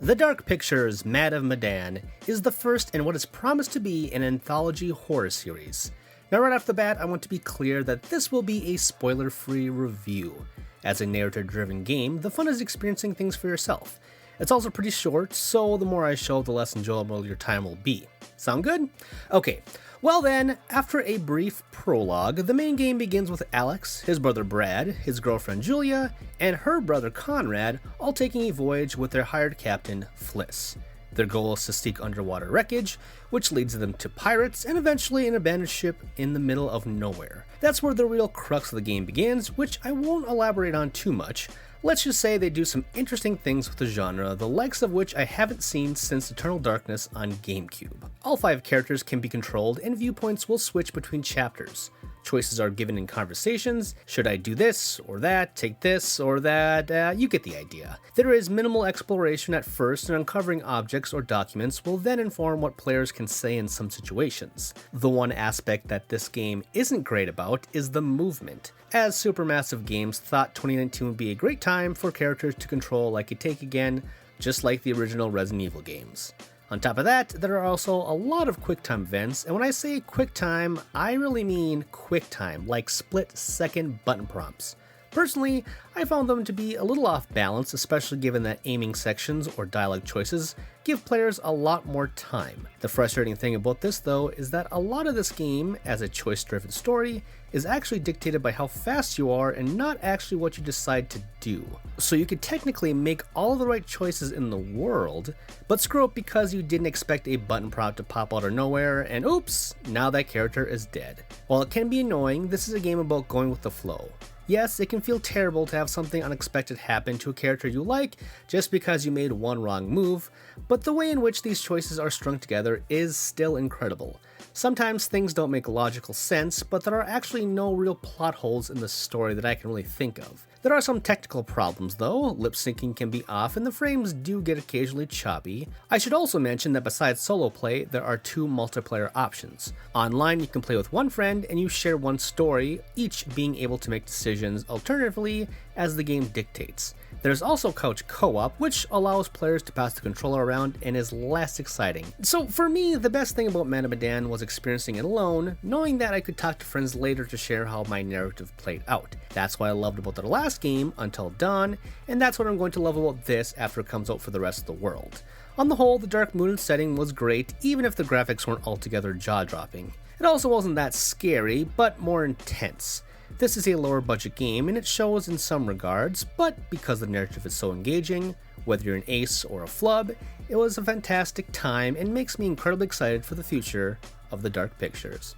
The Dark Pictures' Medan is the first in what is promised to be an anthology horror series. Now right off the bat, I want to be clear that this will be a spoiler-free review. As a narrative-driven game, the fun is experiencing things for yourself. It's also pretty short, so the more I show, the less enjoyable your time will be. Sound good? Okay. Well then, after a brief prologue, the main game begins with Alex, his brother Brad, his girlfriend Julia, and her brother Conrad all taking a voyage with their hired captain, Fliss. Their goal is to seek underwater wreckage, which leads them to pirates and eventually an abandoned ship in the middle of nowhere. That's where the real crux of the game begins, which I won't elaborate on too much. Let's just say they do some interesting things with the genre, the likes of which I haven't seen since Eternal Darkness on GameCube. All 5 characters can be controlled and viewpoints will switch between chapters. Choices are given in conversations. Should I do this or that, take this or that? You get the idea. There is minimal exploration at first, and uncovering objects or documents will then inform what players can say in some situations. The one aspect that this game isn't great about is the movement, as Supermassive Games thought 2019 would be a great time for characters to control like a take again, just like the original Resident Evil games. On top of that, there are also a lot of QuickTime events, and when I say QuickTime, I really mean QuickTime, like split-second button prompts. Personally, I found them to be a little off balance, especially given that aiming sections or dialogue choices give players a lot more time. The frustrating thing about this though is that a lot of this game, as a choice-driven story, is actually dictated by how fast you are and not actually what you decide to do. So you could technically make all of the right choices in the world, but screw up because you didn't expect a button prompt to pop out of nowhere, and oops, now that character is dead. While it can be annoying, this is a game about going with the flow. Yes, it can feel terrible to have something unexpected happen to a character you like just because you made one wrong move, but the way in which these choices are strung together is still incredible. Sometimes things don't make logical sense, but there are actually no real plot holes in the story that I can really think of. There are some technical problems though, lip syncing can be off and the frames do get occasionally choppy. I should also mention that besides solo play, there are 2 multiplayer options. Online you can play with one friend and you share one story, each being able to make decisions alternatively as the game dictates. There's also couch co-op, which allows players to pass the controller around and is less exciting. So for me, the best thing about Medan was experiencing it alone, knowing that I could talk to friends later to share how my narrative played out. That's what I loved about the last game, Until Dawn, and that's what I'm going to love about this after it comes out for the rest of the world. On the whole, the dark mood and setting was great, even if the graphics weren't altogether jaw-dropping. It also wasn't that scary, but more intense. This is a lower budget game and it shows in some regards, but because the narrative is so engaging, whether you're an ace or a flub, it was a fantastic time and makes me incredibly excited for the future of the Dark Pictures.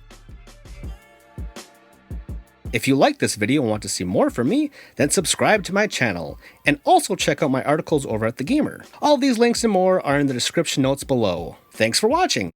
If you like this video and want to see more from me, then subscribe to my channel, and also check out my articles over at The Gamer. All these links and more are in the description notes below. Thanks for watching!